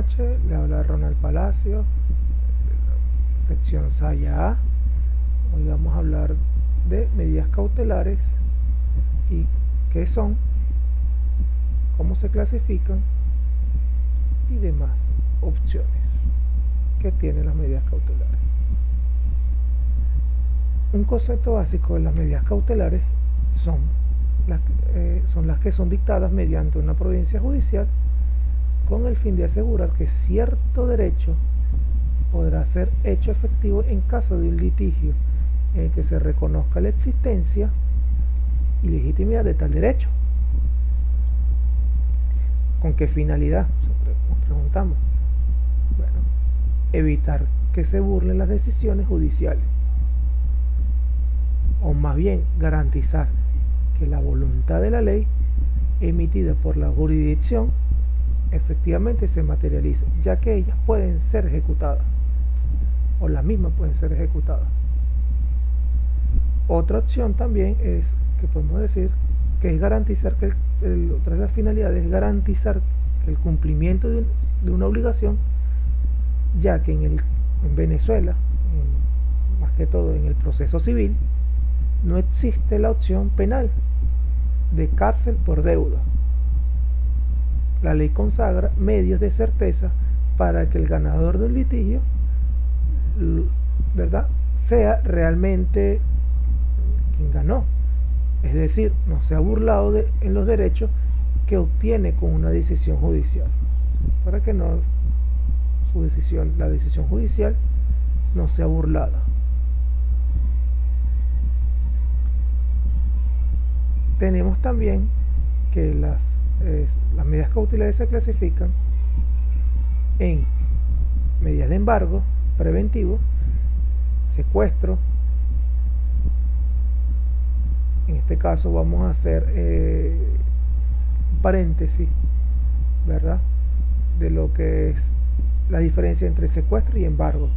noches, le habla Ronald Palacio, sección Saya A. Hoy vamos a hablar de medidas cautelares y qué son, cómo se clasifican y demás opciones que tienen las medidas cautelares. Un concepto básico de las medidas cautelares son las que son dictadas mediante una providencia judicial con el fin de asegurar que cierto derecho podrá ser hecho efectivo en caso de un litigio en el que se reconozca la existencia y legitimidad de tal derecho. ¿Con qué finalidad? Nos preguntamos. Bueno, evitar que se burlen las decisiones judiciales, o más bien garantizar que la voluntad de la ley emitida por la jurisdicción efectivamente se materialice, ya que ellas pueden ser ejecutadas, o las mismas pueden ser ejecutadas. Otra opción también es que podemos decir que es garantizar que otra de las finalidades es garantizar el cumplimiento de una obligación, ya que en Venezuela, más que todo en el proceso civil, no existe la opción penal de cárcel por deuda. La ley consagra medios de certeza para que el ganador de un litigio, ¿verdad?, sea realmente quien ganó, es decir, no se ha burlado en los derechos que obtiene con una decisión judicial, para que no la decisión judicial no sea burlada. Tenemos también que las medidas cautelares se clasifican en medidas de embargo preventivo, secuestro. En este caso vamos a hacer un paréntesis, ¿verdad?, de lo que es la diferencia entre secuestro y embargo.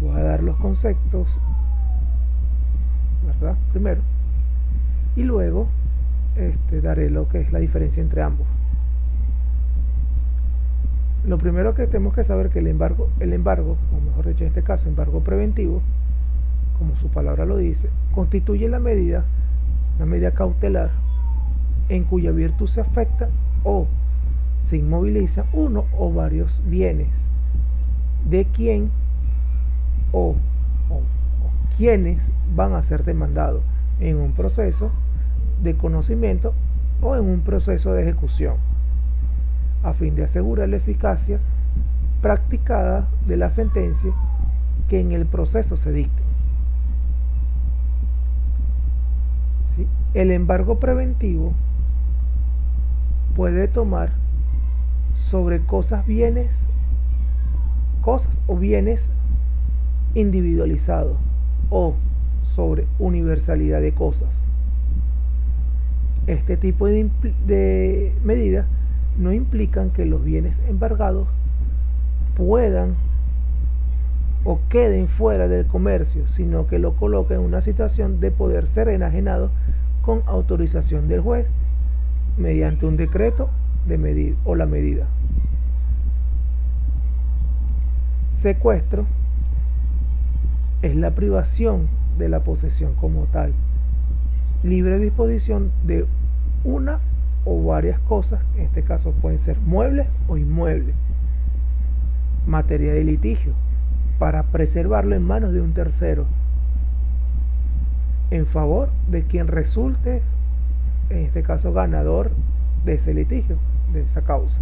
Voy a dar los conceptos, ¿verdad?, primero, y luego daré lo que es la diferencia entre ambos. Lo primero que tenemos que saber que el embargo, o mejor dicho en este caso, embargo preventivo, como su palabra lo dice, constituye una medida cautelar en cuya virtud se afecta o se inmoviliza uno o varios bienes de quien o quienes van a ser demandados en un proceso de conocimiento o en un proceso de ejecución, a fin de asegurar la eficacia practicada de la sentencia que en el proceso se dicte. ¿Sí? El embargo preventivo puede tomar sobre cosas o bienes individualizados, o sobre universalidad de cosas. Este tipo de medidas no implican que los bienes embargados puedan o queden fuera del comercio, sino que lo coloca en una situación de poder ser enajenado con autorización del juez mediante un decreto de medida o la medida. Secuestro es la privación de la posesión como tal, libre disposición de una o varias cosas, en este caso pueden ser muebles o inmuebles, materia de litigio, para preservarlo en manos de un tercero, en favor de quien resulte, en este caso, ganador de ese litigio, de esa causa.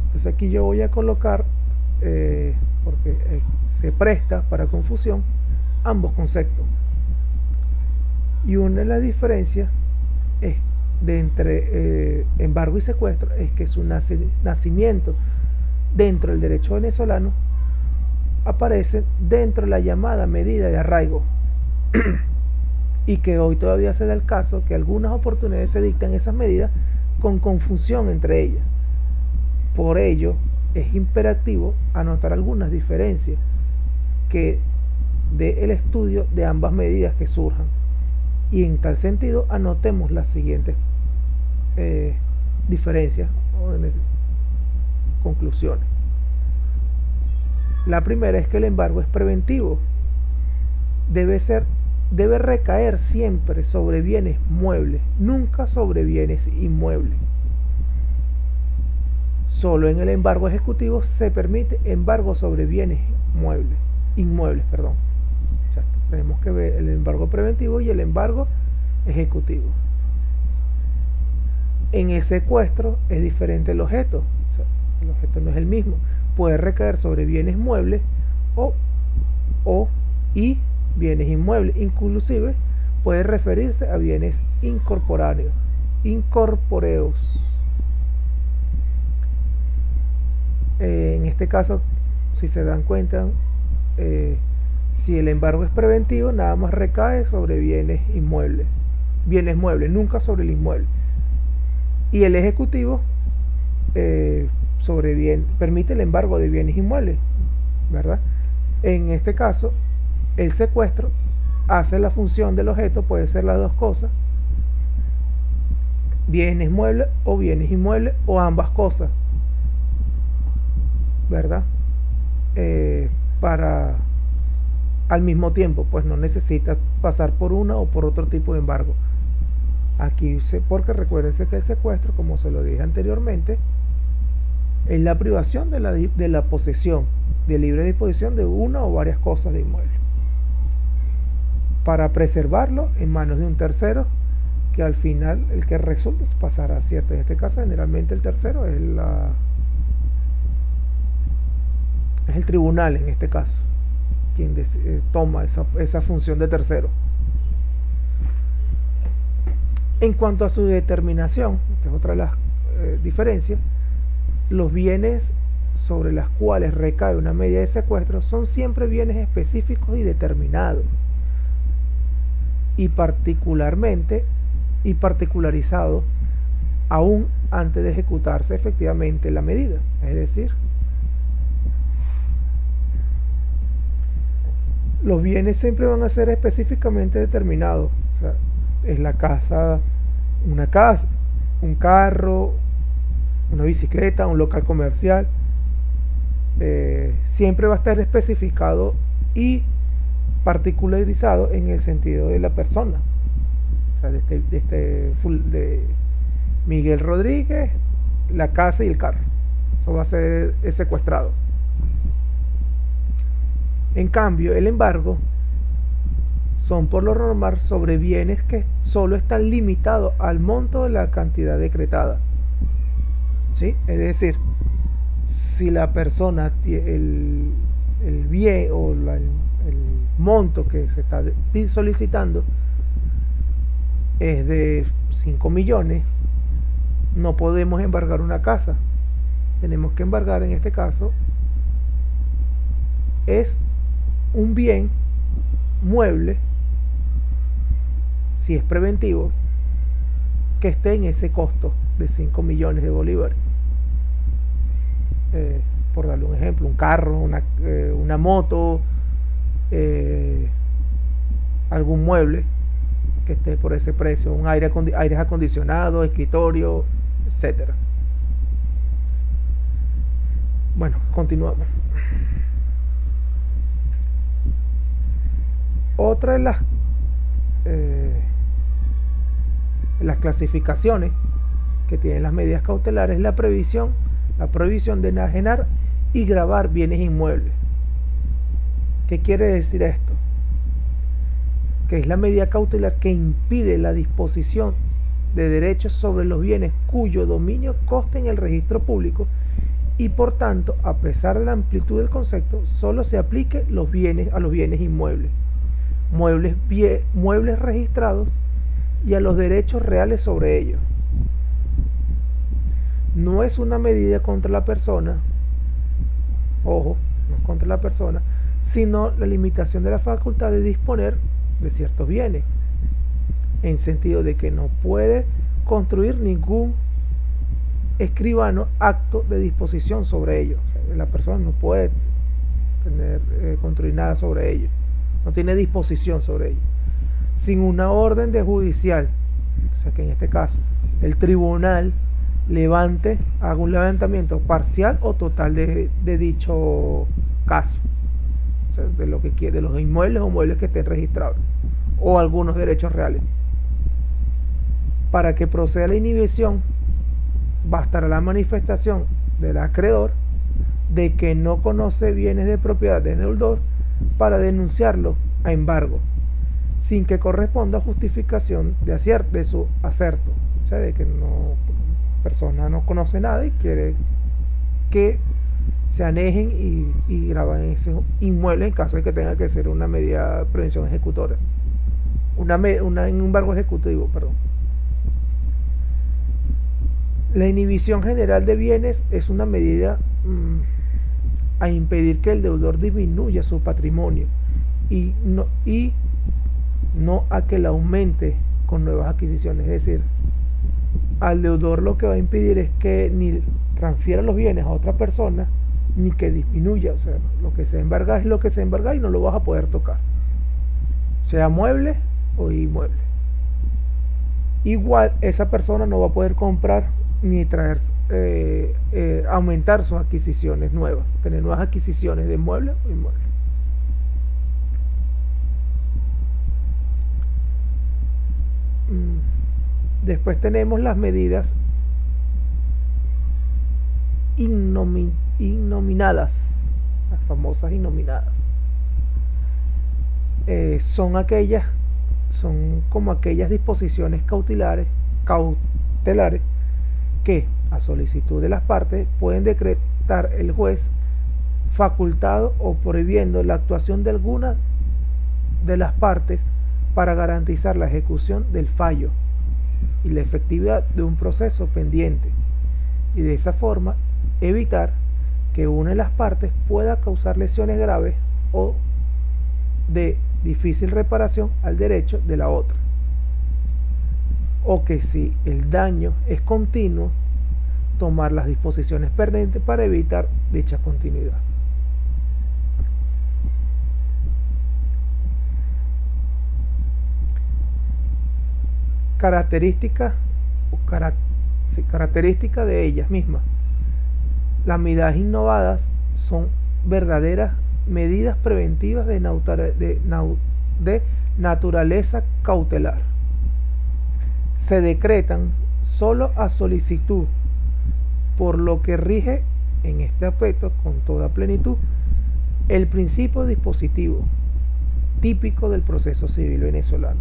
Entonces aquí yo voy a colocar, porque se presta para confusión, ambos conceptos. Y una de las diferencias es entre embargo y secuestro es que su nacimiento dentro del derecho venezolano aparece dentro de la llamada medida de arraigo y que hoy todavía se da el caso que algunas oportunidades se dictan esas medidas con confusión entre ellas. Por ello es imperativo anotar algunas diferencias que del estudio de ambas medidas que surjan, y en tal sentido anotemos las siguientes diferencias conclusiones. La primera es que el embargo es preventivo. Debe recaer siempre sobre bienes muebles, nunca sobre bienes inmuebles. Solo en el embargo ejecutivo se permite embargo sobre bienes inmuebles. O sea, tenemos que ver el embargo preventivo y el embargo ejecutivo. En el secuestro es diferente el objeto. O sea, el objeto no es el mismo. Puede recaer sobre bienes muebles y bienes inmuebles. Inclusive puede referirse a bienes incorpóreos. En este caso, si se dan cuenta, si el embargo es preventivo, nada más recae sobre bienes muebles, nunca sobre el inmueble. Y el ejecutivo permite el embargo de bienes inmuebles, ¿verdad? En este caso, el secuestro hace la función del objeto, puede ser las dos cosas, bienes muebles o bienes inmuebles, o ambas cosas, ¿verdad? Para al mismo tiempo, pues no necesita pasar por una o por otro tipo de embargo. Aquí, porque recuérdense que el secuestro, como se lo dije anteriormente, es la privación de la posesión, de libre disposición de una o varias cosas de inmueble, para preservarlo en manos de un tercero, que al final el que resulta pasará, ¿cierto? En este caso, generalmente el tercero es el tribunal, en este caso, quien toma esa función de tercero. En cuanto a su determinación, esta es otra de las diferencias, los bienes sobre los cuales recae una medida de secuestro son siempre bienes específicos y determinados, y particularizados aún antes de ejecutarse efectivamente la medida. Es decir, los bienes siempre van a ser específicamente determinados. O sea, es la casa, una casa, un carro, una bicicleta, un local comercial. Siempre va a estar especificado y particularizado en el sentido de la persona. O sea, de Miguel Rodríguez, la casa y el carro. Eso va a ser secuestrado. En cambio, el embargo son por lo normal sobre bienes que solo están limitados al monto de la cantidad decretada. ¿Sí? Es decir, si la persona, el bien o el monto que se está solicitando es de 5 millones, no podemos embargar una casa. Tenemos que embargar, en este caso, es un bien mueble, si es preventivo, que esté en ese costo de 5 millones de bolívares. Por darle un ejemplo, un carro, una moto, algún mueble que esté por ese precio, un aires acondicionados, escritorio, etcétera. Bueno, continuamos. Otra de las clasificaciones que tienen las medidas cautelares es la prohibición de enajenar y gravar bienes inmuebles. ¿Qué quiere decir esto? Que es la medida cautelar que impide la disposición de derechos sobre los bienes cuyo dominio conste en el registro público, y por tanto, a pesar de la amplitud del concepto, solo se aplique a los bienes inmuebles, muebles registrados, y a los derechos reales sobre ellos. No es una medida contra la persona, ojo, no es contra la persona, sino la limitación de la facultad de disponer de ciertos bienes, en sentido de que no puede construir ningún escribano acto de disposición sobre ellos. O sea, la persona no puede construir nada sobre ellos, no tiene disposición sobre ellos, sin una orden de judicial. O sea que en este caso el tribunal haga un levantamiento parcial o total de dicho caso, o sea, de lo que quiere, de los inmuebles o muebles que estén registrados o algunos derechos reales. Para que proceda la inhibición, bastará la manifestación del acreedor de que no conoce bienes de propiedad del deudor para denunciarlo a embargo, sin que corresponda justificación de su acerto, o sea, de que no persona no conoce nada y quiere que se anejen y graban ese inmueble en caso de que tenga que ser una medida de prevención ejecutora, un embargo ejecutivo, perdón. La inhibición general de bienes es una medida a impedir que el deudor disminuya su patrimonio y no a que la aumente con nuevas adquisiciones. Es decir, al deudor lo que va a impedir es que ni transfiera los bienes a otra persona ni que disminuya. O sea, lo que se embarga es lo que se embarga y no lo vas a poder tocar, sea mueble o inmueble. Igual esa persona no va a poder comprar ni traer aumentar sus adquisiciones nuevas, tener nuevas adquisiciones de mueble o inmueble. Después tenemos las medidas innominadas, las famosas innominadas. Son como aquellas disposiciones cautelares que, a solicitud de las partes, pueden decretar el juez facultado o prohibiendo la actuación de alguna de las partes para garantizar la ejecución del fallo y la efectividad de un proceso pendiente, y de esa forma evitar que una de las partes pueda causar lesiones graves o de difícil reparación al derecho de la otra, o que si el daño es continuo, tomar las disposiciones pertinentes para evitar dicha continuidad. Características de ellas mismas. Las medidas innovadas son verdaderas medidas preventivas de naturaleza cautelar. Se decretan solo a solicitud, por lo que rige en este aspecto con toda plenitud el principio dispositivo típico del proceso civil venezolano.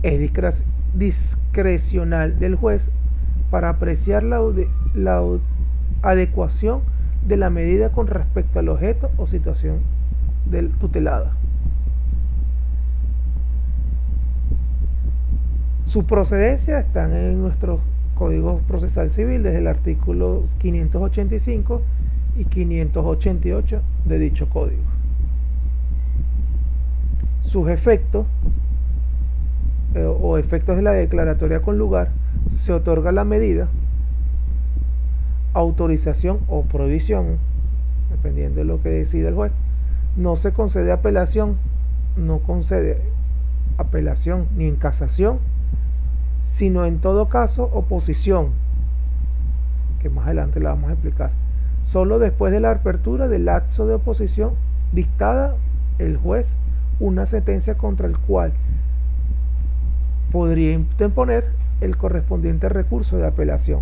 Es discrecional del juez para apreciar la adecuación de la medida con respecto al objeto o situación tutelada. Su procedencia están en nuestro Código Procesal Civil desde el artículo 585 y 588 de dicho código. Sus efectos o efectos de la declaratoria con lugar: se otorga la medida, autorización o prohibición, dependiendo de lo que decida el juez. No se concede apelación, no concede apelación ni en casación, sino en todo caso oposición, que más adelante la vamos a explicar, solo después de la apertura del acto de oposición dictada el juez una sentencia contra el cual podría interponer el correspondiente recurso de apelación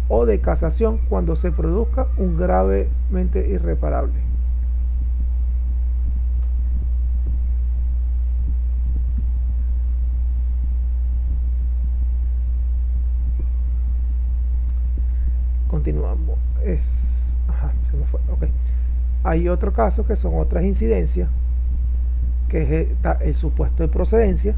o de casación cuando se produzca un gravemente irreparable. Continuamos. Se me fue. Okay. Hay otro caso que son otras incidencias, que es el supuesto de procedencia,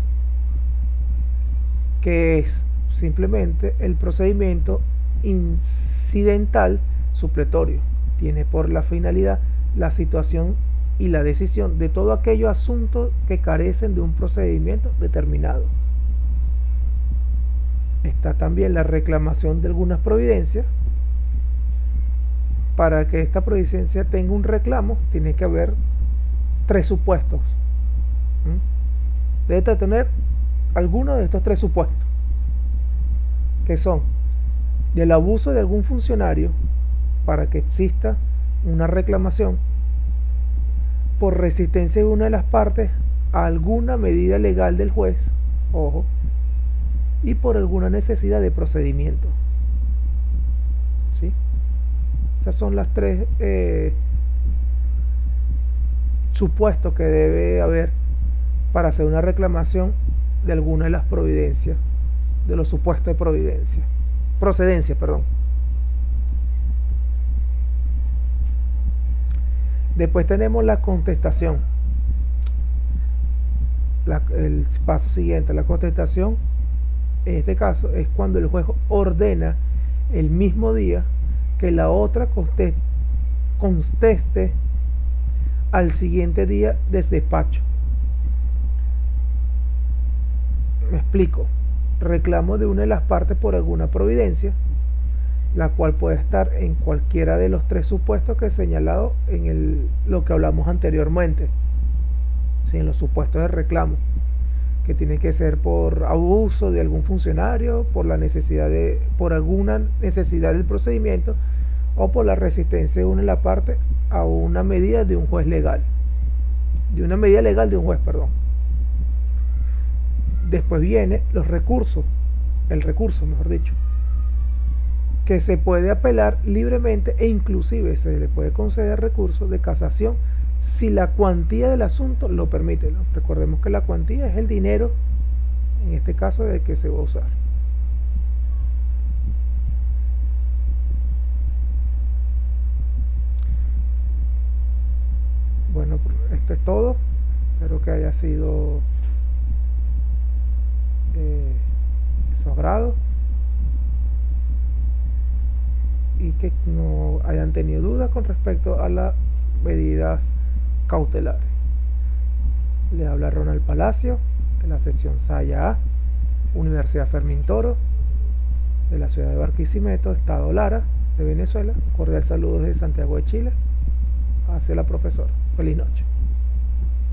que es simplemente el procedimiento incidental supletorio. Tiene por la finalidad la situación y la decisión de todo aquellos asuntos que carecen de un procedimiento determinado. Está también la reclamación de algunas providencias. Para que esta providencia tenga un reclamo, tiene que haber tres supuestos. Debe tener alguno de estos tres supuestos. que son del abuso de algún funcionario para que exista una reclamación por resistencia de una de las partes a alguna medida legal del juez, ojo, y por alguna necesidad de procedimiento. ¿Sí? Esas son las tres supuestos que debe haber para hacer una reclamación de alguna de las providencias, de los supuestos de procedencia, perdón. Después tenemos la contestación. El paso siguiente, la contestación, en este caso, es cuando el juez ordena el mismo día que la otra conteste al siguiente día de despacho. Me explico. Reclamo de una de las partes por alguna providencia, la cual puede estar en cualquiera de los tres supuestos que he señalado en lo que hablamos anteriormente, ¿sí? En los supuestos de reclamo, que tiene que ser por abuso de algún funcionario, por alguna necesidad del procedimiento o por la resistencia de una de las partes a una medida de un juez legal, de una medida legal de un juez, perdón. Después viene el recurso, mejor dicho, que se puede apelar libremente e inclusive se le puede conceder recurso de casación si la cuantía del asunto lo permite, ¿no? Recordemos que la cuantía es el dinero, en este caso, de que se va a usar. Bueno, esto es todo. Espero que haya sido de su agrado y que no hayan tenido dudas con respecto a las medidas cautelares. Le habla Ronald Palacio de la sección Saya A, Universidad Fermín Toro, de la ciudad de Barquisimeto, Estado Lara, de Venezuela. Un cordial saludo desde Santiago de Chile hacia la profesora. Feliz noche.